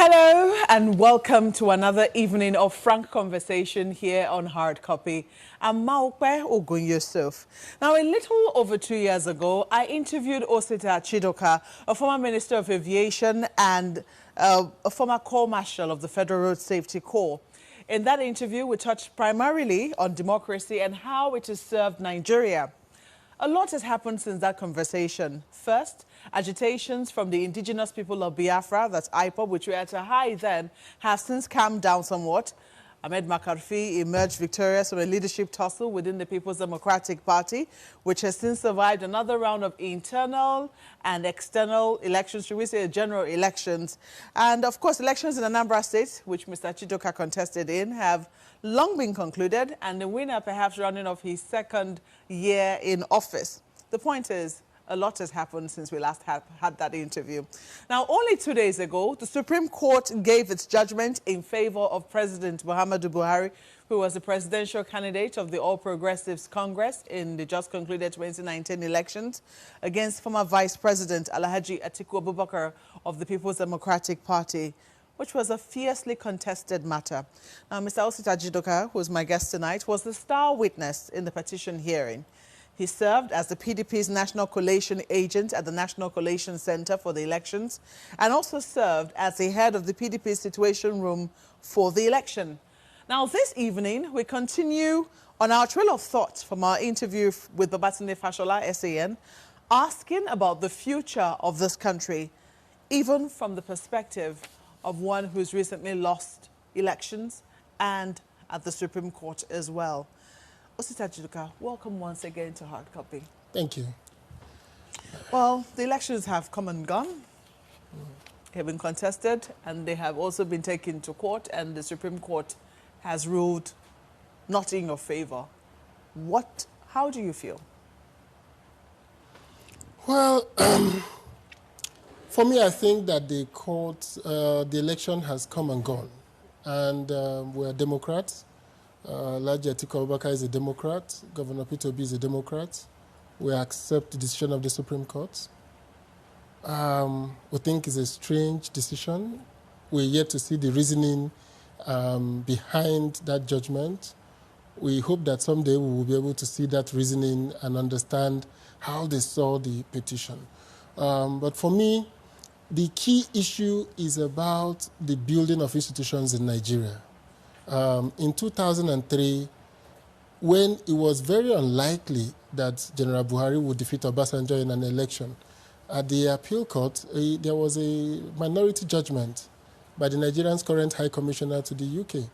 Hello and welcome to another evening of frank conversation here on Hard Copy. I'm Maupe Ogun Yusuf. Now, a little over 2 years ago, I interviewed Osita Chidoka, a former Minister of Aviation and a former Corps Marshal of the Federal Road Safety Corps. In that interview, we touched primarily on democracy and how it has served Nigeria. A lot has happened since that conversation. First, agitations from the indigenous people of Biafra, that's IPOB, which were at a high then, have since calmed down somewhat. Ahmed Makarfi emerged victorious from a leadership tussle within the People's Democratic Party, which has since survived another round of internal and external elections, should we say general elections. And of course, elections in Anambra State, which Mr. Chidoka contested in, have long been concluded, and the winner perhaps rounding off his second year in office. The point is, a lot has happened since we last had that interview. Now, only 2 days ago, the Supreme Court gave its judgment in favor of President Muhammadu Buhari, who was the presidential candidate of the All Progressives Congress in the just concluded 2019 elections, against former Vice President Alhaji Atiku Abubakar of the People's Democratic Party, which was a fiercely contested matter. Now, Mr. Osita Chidoka, who is my guest tonight, was the star witness in the petition hearing. He served as the PDP's National Collation Agent at the National Collation Center for the elections, and also served as the head of the PDP Situation Room for the election. Now, this evening, we continue on our trail of thought from our interview with Babatunde Fashola, SAN, asking about the future of this country, even from the perspective of one who's recently lost elections and at the Supreme Court as well. Osita Chidoka, welcome once again to Hard Copy. Thank you. Well, the elections have come and gone. They have been contested, and they have also been taken to court, and the Supreme Court has ruled not in your favor. How do you feel? Well, for me, I think that the election has come and gone. And we're Democrats. Alhaji Atiku Abubakar is a Democrat. Governor Peter Obi is a Democrat. We accept the decision of the Supreme Court. We think it's a strange decision. We're yet to see the reasoning behind that judgment. We hope that someday we will be able to see that reasoning and understand how they saw the petition. But for me, the key issue is about the building of institutions in Nigeria. In 2003, when it was very unlikely that General Buhari would defeat Obasanjo in an election, at the appeal court, there was a minority judgment by the Nigerian's current High Commissioner to the UK.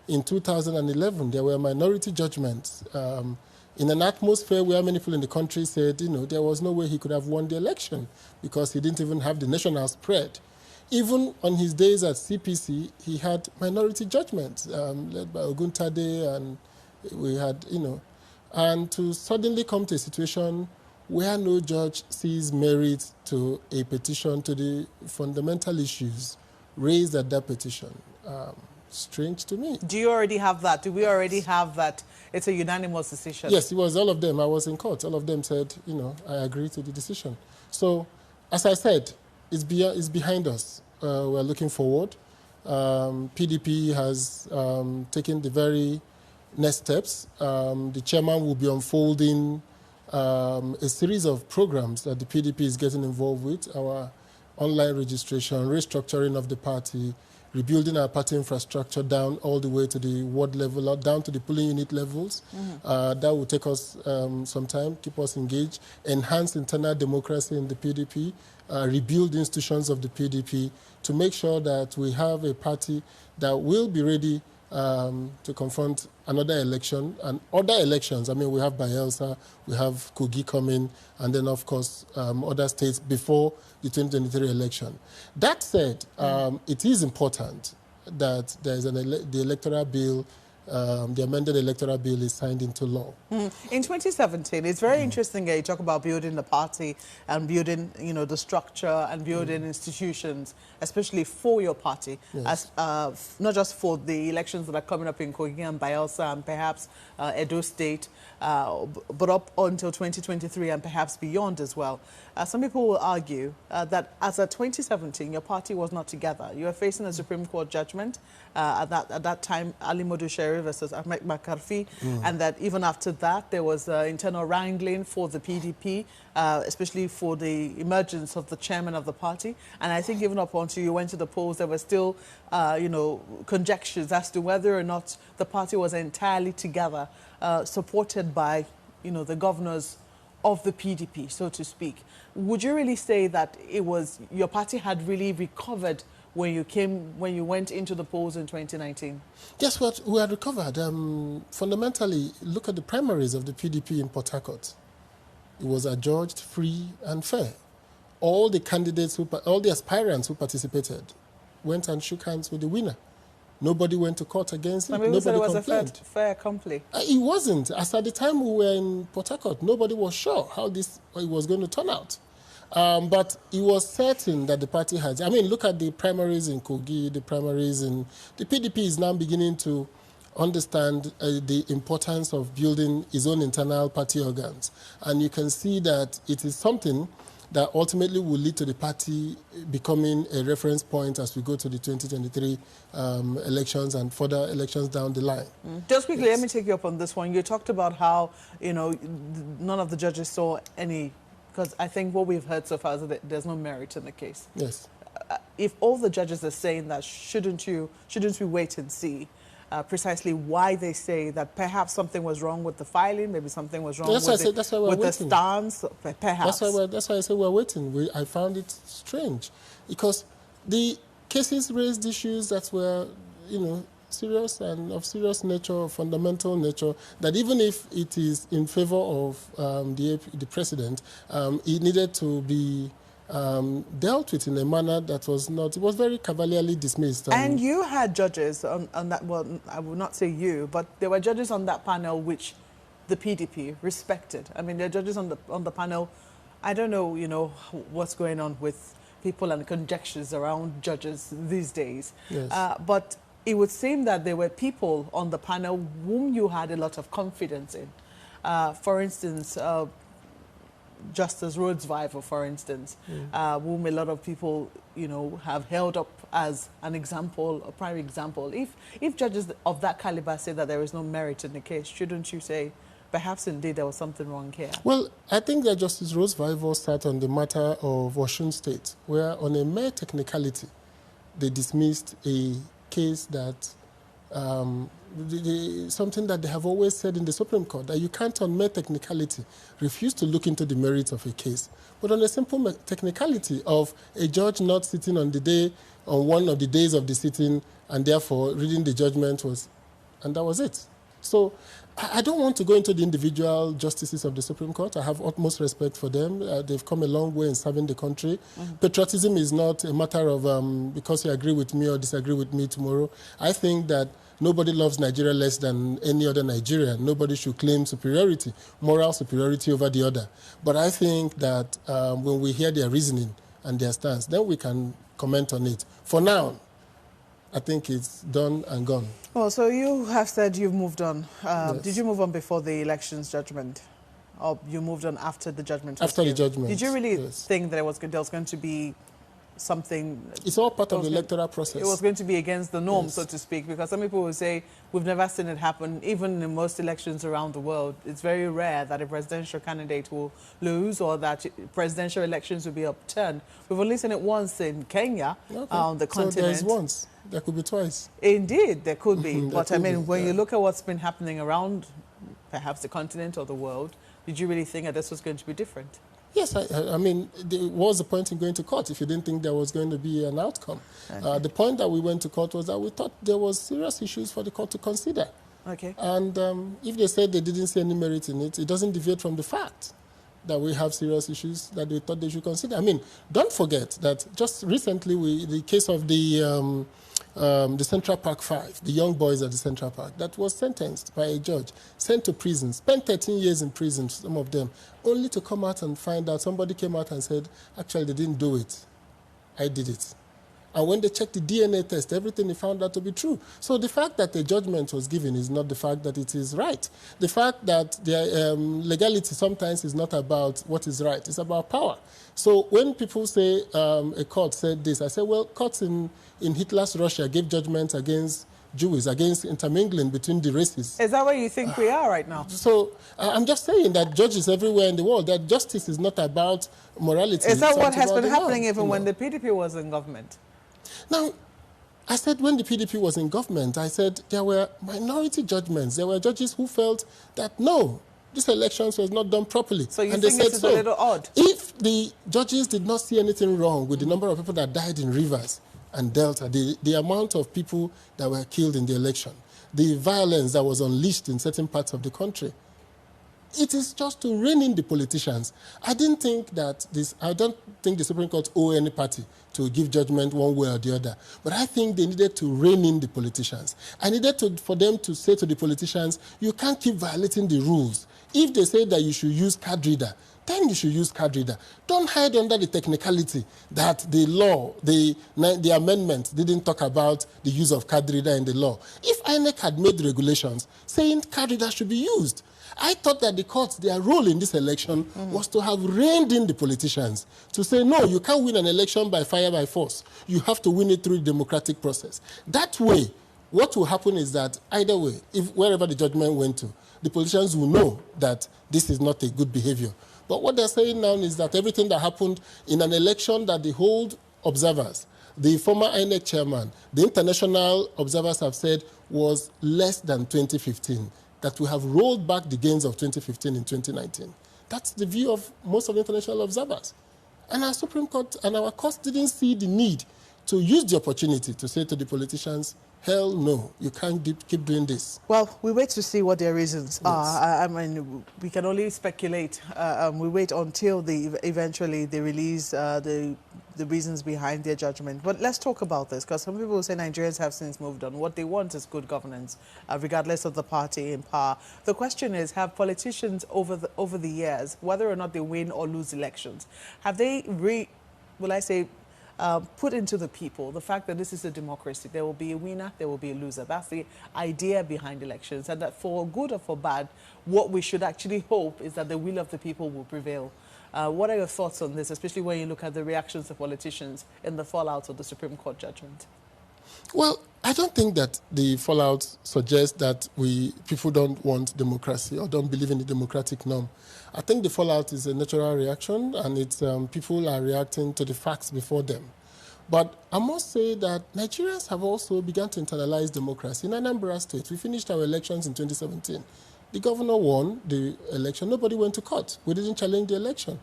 In 2011, there were minority judgments in an atmosphere where many people in the country said, there was no way he could have won the election because he didn't even have the national spread. Even on his days at CPC, he had minority judgments led by Oguntade, and we had, and to suddenly come to a situation where no judge sees merit to a petition to the fundamental issues raised at that petition. Strange to me. Do you already have that? Do we already have that? It's a unanimous decision. Yes, it was all of them. I was in court. All of them said, I agree to the decision. So, as I said, it's behind us. We're looking forward. PDP has taken the very next steps. The chairman will be unfolding a series of programs that the PDP is getting involved with, our online registration, restructuring of the party, rebuilding our party infrastructure down all the way to the ward level, down to the polling unit levels. That will take us some time, keep us engaged, enhance internal democracy in the PDP, rebuild the institutions of the PDP to make sure that we have a party that will be ready to confront another election and other elections. I mean, we have Bayelsa, we have Kogi coming, and then, of course, other states before the 2023 election. That said, it is important that there is the electoral bill, the amended electoral bill is signed into law. In 2017, it's very interesting that you talk about building the party and building, the structure and building institutions, especially for your party, as not just for the elections that are coming up in Kogi and Bayelsa and perhaps Edo State, but up until 2023 and perhaps beyond as well. some people will argue that as of 2017, your party was not together. You were facing a Supreme Court judgment at that time, Ali Modu Sherif versus Ahmed Makarfi, and that even after that, there was internal wrangling for the PDP, especially for the emergence of the chairman of the party. And I think even up until you went to the polls, there were still, you know, conjectures as to whether or not the party was entirely together, supported by, you know, the governors of the PDP, so to speak. Would you really say that it was your party had really recovered when you went into the polls in 2019? Guess what? We had recovered. Fundamentally, look at the primaries of the PDP in Port Harcourt. It was adjudged free and fair. All the candidates, all the aspirants who participated went and shook hands with the winner. Nobody went to court against it. Nobody said it was complained. a fair company. It wasn't. As at the time we were in Port Harcourt, nobody was sure how it was going to turn out. But it was certain that the party had. I mean, look at the primaries in Kogi, the primaries in... The PDP is now beginning to understand the importance of building its own internal party organs. And you can see that it is something that ultimately will lead to the party becoming a reference point as we go to the 2023 elections and further elections down the line. Just quickly, let me take you up on this one. You talked about how, you know, none of the judges saw any, because I think what we've heard so far is that there's no merit in the case. Yes. If all the judges are saying that, shouldn't we wait and see precisely why they say that perhaps something was wrong with the filing, maybe something was wrong with the stance, perhaps. That's why I say we're waiting. I found it strange because the cases raised issues that were, you know, serious and of serious nature, fundamental nature, that even if it is in favor of the president, it needed to be dealt with in a manner that was not, it was very cavalierly dismissed. And you had judges on that, well, I will not say you, but there were judges on that panel which the PDP respected. I mean, there are judges on the panel. I don't know, you know, what's going on with people and conjectures around judges these days. Yes. But it would seem that there were people on the panel whom you had a lot of confidence in. For instance, Justice Rhodes-Viver, for instance, whom a lot of people, you know, have held up as an example, a prime example. If judges of that caliber say that there is no merit in the case, shouldn't you say, perhaps indeed there was something wrong here? Well, I think that Justice Rhodes-Viver sat on the matter of Osun State, where on a mere technicality, they dismissed a case that something that they have always said in the Supreme Court, that you can't on mere technicality refuse to look into the merits of a case. But on a simple technicality of a judge not sitting on one of the days of the sitting and therefore reading the judgment and that was it. So I don't want to go into the individual justices of the Supreme Court. I have utmost respect for them. They've come a long way in serving the country. Patriotism is not a matter of because you agree with me or disagree with me tomorrow. I think that nobody loves Nigeria less than any other Nigerian. Nobody should claim superiority, moral superiority over the other. But I think that when we hear their reasoning and their stance, then we can comment on it. For now, I think it's done and gone. Well, so you have said you've moved on. Yes. Did you move on before the elections judgment? Or you moved on after the judgment? After the judgment. Did you really think that there was going to be something? It's all part of the electoral process. It was going to be against the norm, so to speak, because some people will say we've never seen it happen. Even in most elections around the world, it's very rare that a presidential candidate will lose or that presidential elections will be upturned. We've only seen it once in Kenya, on the continent. So there's once. There could be twice. Indeed, there could be. But I mean, when yeah. you look at what's been happening around perhaps the continent or the world, did you really think that this was going to be different? Yes, I mean, there was a point in going to court if you didn't think there was going to be an outcome. Okay. The point that we went to court was that we thought there was serious issues for the court to consider. Okay. And if they said they didn't see any merit in it, it doesn't deviate from the fact that we have serious issues that they thought they should consider. I mean, don't forget that just recently, the case of the Central Park 5, the young boys at the Central Park, that was sentenced by a judge, sent to prison, spent 13 years in prison, some of them, only to come out and find out, somebody came out and said, actually, they didn't do it. I did it. And when they checked the DNA test, everything they found out to be true. So the fact that a judgment was given is not the fact that it is right. The fact that the legality sometimes is not about what is right. It's about power. So when people say a court said this, I say, well, courts in Hitler's Russia gave judgments against Jews, against intermingling between the races. Is that where you think we are right now? So I'm just saying that judges everywhere in the world, that justice is not about morality. Is that what has been happening even when the PDP was in government? Now, I said when the PDP was in government, I said there were minority judgments. There were judges who felt that, no, these elections was not done properly. So you think this is a little odd? If the judges did not see anything wrong with the number of people that died in Rivers and Delta, the amount of people that were killed in the election, the violence that was unleashed in certain parts of the country, it is just to rein in the politicians. I don't think the Supreme Court owe any party to give judgment one way or the other. But I think they needed to rein in the politicians. I needed for them to say to the politicians, you can't keep violating the rules. If they say that you should use card reader, then you should use card reader. Don't hide under the technicality that the law, the amendment didn't talk about the use of card reader in the law. If INEC had made regulations saying card reader should be used, I thought that the courts, their role in this election was to have reined in the politicians, to say, no, you can't win an election by fire, by force. You have to win it through the democratic process. That way, what will happen is that either way, wherever the judgment went to, the politicians will know that this is not a good behavior. But what they're saying now is that everything that happened in an election that the whole observers, the former INEC chairman, the international observers have said was less than 2015, that we have rolled back the gains of 2015 in 2019. That's the view of most of the international observers. And our Supreme Court and our courts didn't see the need to use the opportunity to say to the politicians, hell no, you can't keep doing this. Well, we wait to see what their reasons are. I mean, we can only speculate. We wait until eventually they release the reasons behind their judgment. But let's talk about this, because some people say Nigerians have since moved on. What they want is good governance, regardless of the party in power. The question is, have politicians over the years, whether or not they win or lose elections, have they put into the people the fact that this is a democracy? There will be a winner, there will be a loser. That's the idea behind elections, and that for good or for bad, what we should actually hope is that the will of the people will prevail. What are your thoughts on this, especially when you look at the reactions of politicians in the fallout of the Supreme Court judgment? Well, I don't think that the fallout suggests that people don't want democracy or don't believe in the democratic norm. I think the fallout is a natural reaction, and it's people are reacting to the facts before them. But I must say that Nigerians have also begun to internalize democracy. In Anambra State, we finished our elections in 2017. The governor won the election. Nobody went to court. We didn't challenge the election.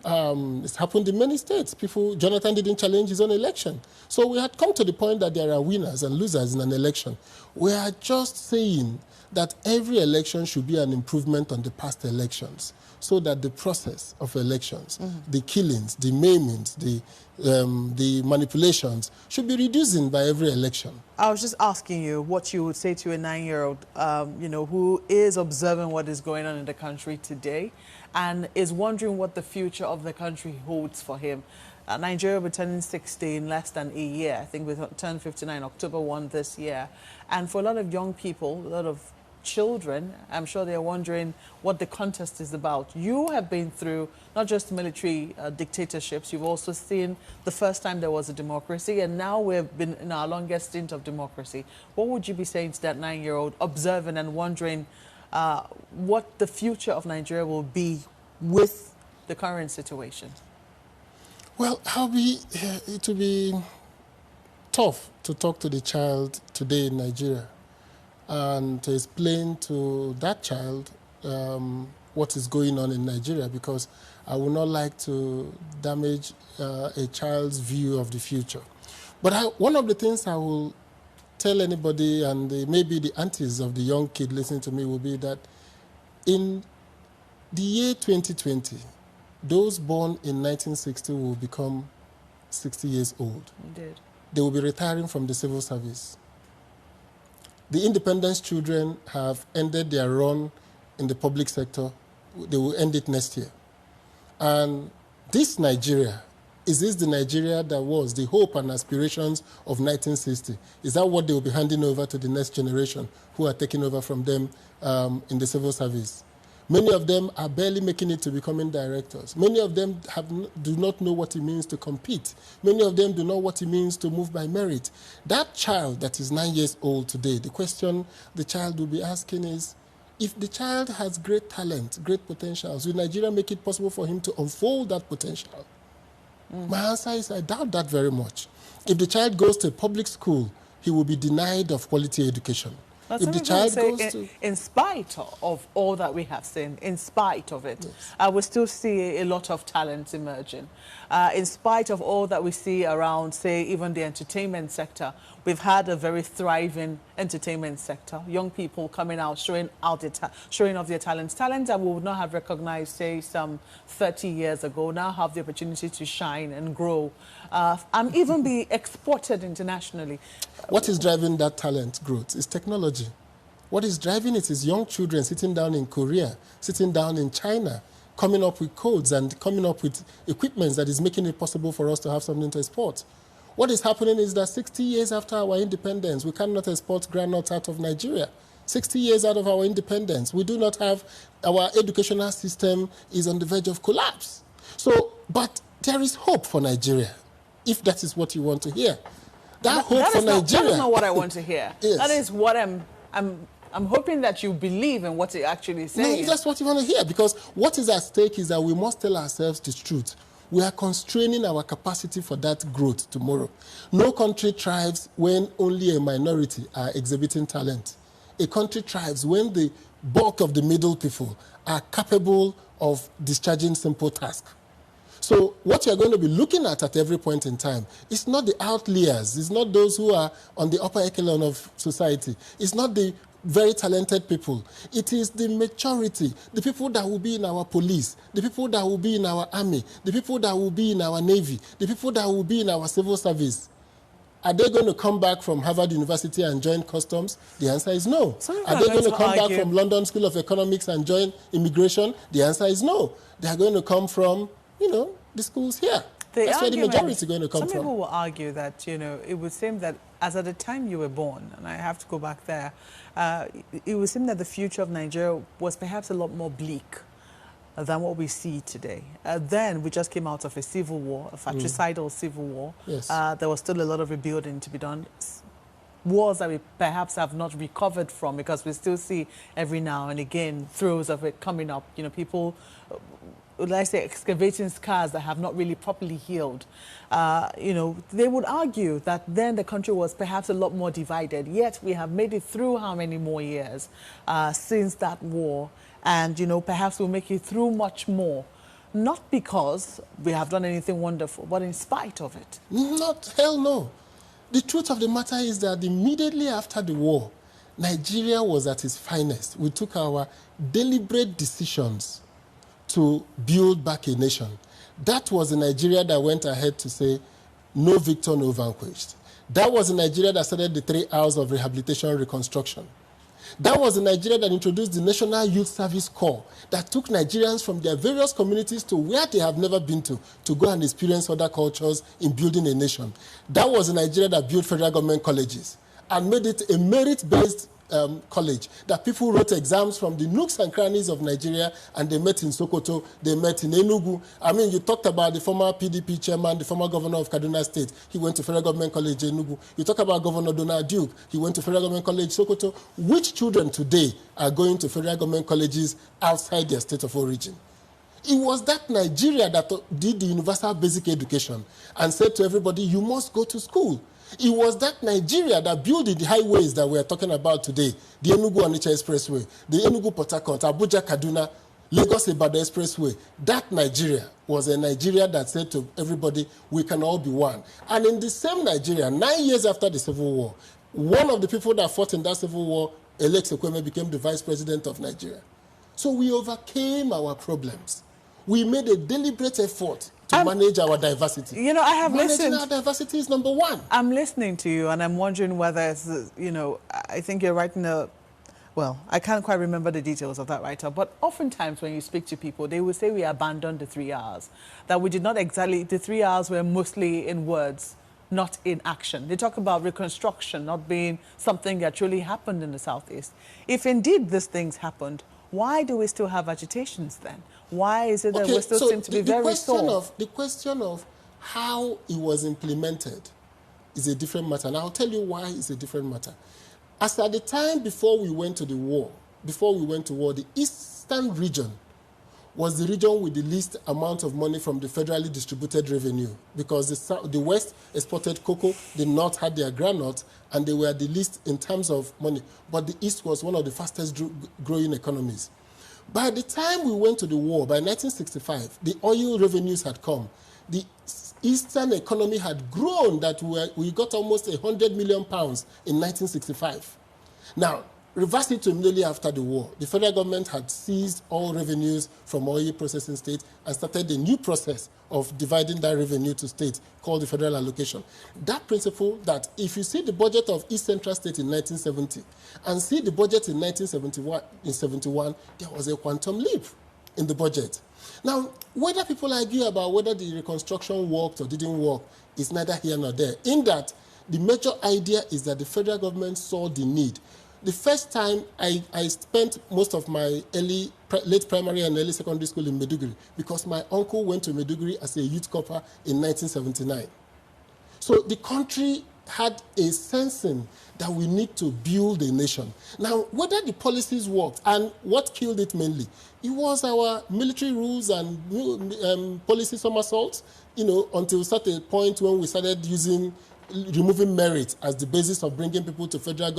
It's happened in many states. Jonathan didn't challenge his own election. So we had come to the point that there are winners and losers in an election. We are just saying that every election should be an improvement on the past elections, so that the process of elections, the killings, the maimings, the manipulations should be reducing by every election. I was just asking you what you would say to a 9-year-old, who is observing what is going on in the country today and is wondering what the future of the country holds for him. Nigeria will be turning 60 in less than a year. I think we turn 59 October 1 this year. And for a lot of young people, a lot of children, I'm sure they're wondering what the contest is about. You have been through not just military dictatorships, you've also seen the first time there was a democracy, and now we've been in our longest stint of democracy. What would you be saying to that 9-year-old observing and wondering what the future of Nigeria will be with the current situation? Well, it will be tough to talk to the child today in Nigeria and to explain to that child what is going on in Nigeria, because I would not like to damage a child's view of the future. But one of the things I will tell anybody, and maybe the aunties of the young kid listening to me, will be that in the year 2020, those born in 1960 will become 60 years old. Indeed. They will be retiring from the civil service. The independence children have ended their run in the public sector. They will end it next year. And this Nigeria Is this the Nigeria that was the hope and aspirations of 1960? Is that what they will be handing over to the next generation who are taking over from them in the civil service? Many of them are barely making it to becoming directors. Many of them do not know what it means to compete. Many of them do not know what it means to move by merit. That child that is 9 years old today, the question the child will be asking is, if the child has great talent, great potentials, will Nigeria make it possible for him to unfold that potential? My answer is I doubt that very much. If the child goes to a public school, he will be denied of quality education. But if the child goes to... In spite of all that we have seen, in spite of it, yes, we still see a lot of talents emerging. In spite of all that we see around, say, even the entertainment sector, we've had a very thriving entertainment sector. Young people coming out, showing off their talents. Talents that we would not have recognized, say, some 30 years ago, now have the opportunity to shine and grow and even be exported internationally. What is driving that talent growth is technology. What is driving it is young children sitting down in Korea, sitting down in China, coming up with codes and coming up with equipment that is making it possible for us to have something to export. What is happening is that 60 years after our independence, we cannot export groundnuts out of Nigeria. 60 years out of our independence, we do not have, our educational system is on the verge of collapse. So, but there is hope for Nigeria, if that is what you want to hear. That is not what I want to hear. Yes. That is what I'm hoping that you believe in what you're actually saying. No, that's what you want to hear, because what is at stake is that we must tell ourselves the truth. We are constraining our capacity for that growth tomorrow. No country thrives when only a minority are exhibiting talent. A country thrives when the bulk of the middle people are capable of discharging simple tasks. So what you're going to be looking at every point in time is not the outliers. It's not those who are on the upper echelon of society. It's not the very talented people. It is the majority, the people that will be in our police, the people that will be in our army, the people that will be in our navy, the people that will be in our civil service. Are they going to come back from Harvard University and join customs? The answer is no. Are they going to come back from London School of Economics and join immigration? The answer is no. They are going to come from, the schools here. That's where the majority is going to come from. Some people will argue that, it would seem that as at the time you were born, and I have to go back there, it would seem that the future of Nigeria was perhaps a lot more bleak than what we see today. Then we just came out of a civil war, a fratricidal civil war. Yes. There was still a lot of rebuilding to be done. Wars that we perhaps have not recovered from, because we still see every now and again throes of it coming up. People, let's say, excavating scars that have not really properly healed. They would argue that then the country was perhaps a lot more divided. Yet we have made it through how many more years since that war? And, perhaps we'll make it through much more. Not because we have done anything wonderful, but in spite of it. Not, hell no. The truth of the matter is that immediately after the war, Nigeria was at its finest. We took our deliberate decisions to build back a nation. That was the Nigeria that went ahead to say, no victor, no vanquished. That was the Nigeria that started the 3 hours of rehabilitation and reconstruction. That was the Nigeria that introduced the National Youth Service Corps, that took Nigerians from their various communities to where they have never been to go and experience other cultures in building a nation. That was the Nigeria that built federal government colleges and made it a merit-based college, that people wrote exams from the nooks and crannies of Nigeria, and they met in Sokoto, they met in Enugu. I mean, you talked about the former PDP chairman, the former governor of Kaduna State. He went to Federal Government College Enugu. You talk about Governor Donald Duke. He went to Federal Government College Sokoto. Which children today are going to Federal Government colleges outside their state of origin? It was that Nigeria that did the universal basic education and said to everybody, you must go to school. It was that Nigeria that built the highways that we are talking about today, the Enugu-Onitsha Expressway, the Enugu-Port Harcourt, Abuja-Kaduna, Lagos-Ibadan Expressway. That Nigeria was a Nigeria that said to everybody, we can all be one. And in the same Nigeria, 9 years after the Civil War, one of the people that fought in that Civil War, Alex Ekweme, became the Vice President of Nigeria. So we overcame our problems. We made a deliberate effort to manage our diversity. I have Managing our diversity is number one. I'm listening to you, and I'm wondering whether it's, I think you're writing a Well, I can't quite remember the details of that write-up, but oftentimes when you speak to people, they will say we abandoned the 3 hours, that we did not exactly, the 3 hours were mostly in words, not in action. They talk about reconstruction not being something that truly happened in the Southeast. If indeed these things happened, why do we still have agitations then? Why is it that we still seem to be very sore? The question of how it was implemented is a different matter, and I'll tell you why it's a different matter. As at the time before we went to war, the eastern region was the region with the least amount of money from the federally distributed revenue, because the West exported cocoa, the North had their groundnuts, and they were the least in terms of money. But the East was one of the fastest growing economies. By the time we went to the war, by 1965, the oil revenues had come. The Eastern economy had grown that we got almost £100 million in 1965. Now, reverse it to immediately after the war. The federal government had seized all revenues from oil processing states and started a new process of dividing that revenue to states called the federal allocation. That principle that if you see the budget of East Central State in 1970 and see the budget in 1971, there was a quantum leap in the budget. Now, whether people argue about whether the reconstruction worked or didn't work is neither here nor there, in that the major idea is that the federal government saw the need. The first time I spent most of my late primary and early secondary school in Maiduguri, because my uncle went to Maiduguri as a youth corps in 1979. So the country had a sensing that we need to build a nation. Now, whether the policies worked, and what killed it mainly, it was our military rules and policy somersaults, until such a point when we started removing merit as the basis of bringing people to federal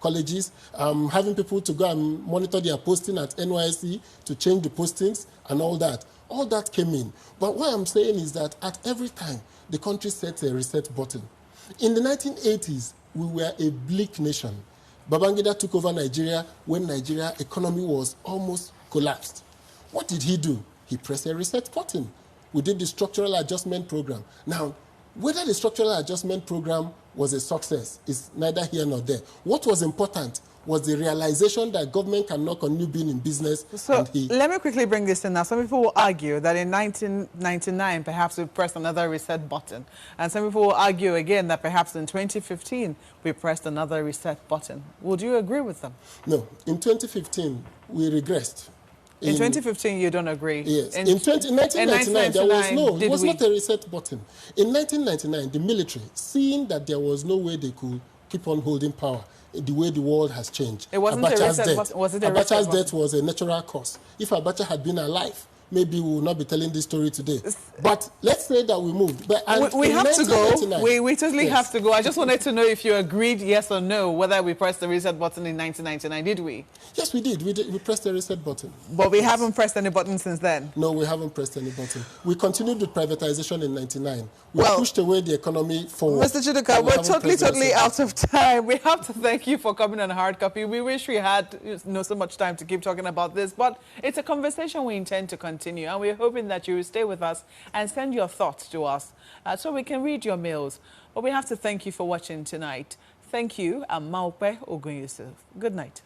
colleges, having people to go and monitor their posting at NYSC to change the postings and all that. All that came in. But what I'm saying is that at every time, the country sets a reset button. In the 1980s, we were a bleak nation. Babangida took over Nigeria when Nigeria's economy was almost collapsed. What did he do? He pressed a reset button. We did the structural adjustment program. Now, whether the structural adjustment program was a success is neither here nor there. What was important was the realization that government cannot continue being in business. So let me quickly bring this in now. Some people will argue that in 1999, perhaps we pressed another reset button. And some people will argue again that perhaps in 2015, we pressed another reset button. Would you agree with them? No. In 2015, we regressed. In 2015, you don't agree? Yes. In 1999, there was not a reset button. In 1999, the military, seeing that there was no way they could keep on holding power, the way the world has changed. It wasn't Abacha's a reset button. Was it a reset Abacha's button? death was a natural cause. If Abacha had been alive, maybe we will not be telling this story today. But let's say that we moved. But we have to go. We totally have to go. I just wanted to know if you agreed, yes or no, whether we pressed the reset button in 1999. Did we? Yes, we did. We pressed the reset button. But we haven't pressed any button since then? No, we haven't pressed any button. We continued with privatization in 99. We pushed away the economy forward. Mr. Chidoka, we're totally out of time. We have to thank you for coming on Hard Copy. We wish we had so much time to keep talking about this, but it's a conversation we intend to continue, and we're hoping that you will stay with us and send your thoughts to us so we can read your mails. But we have to thank you for watching tonight. Thank you. I'm Maupe Ogunyusuf. Good night.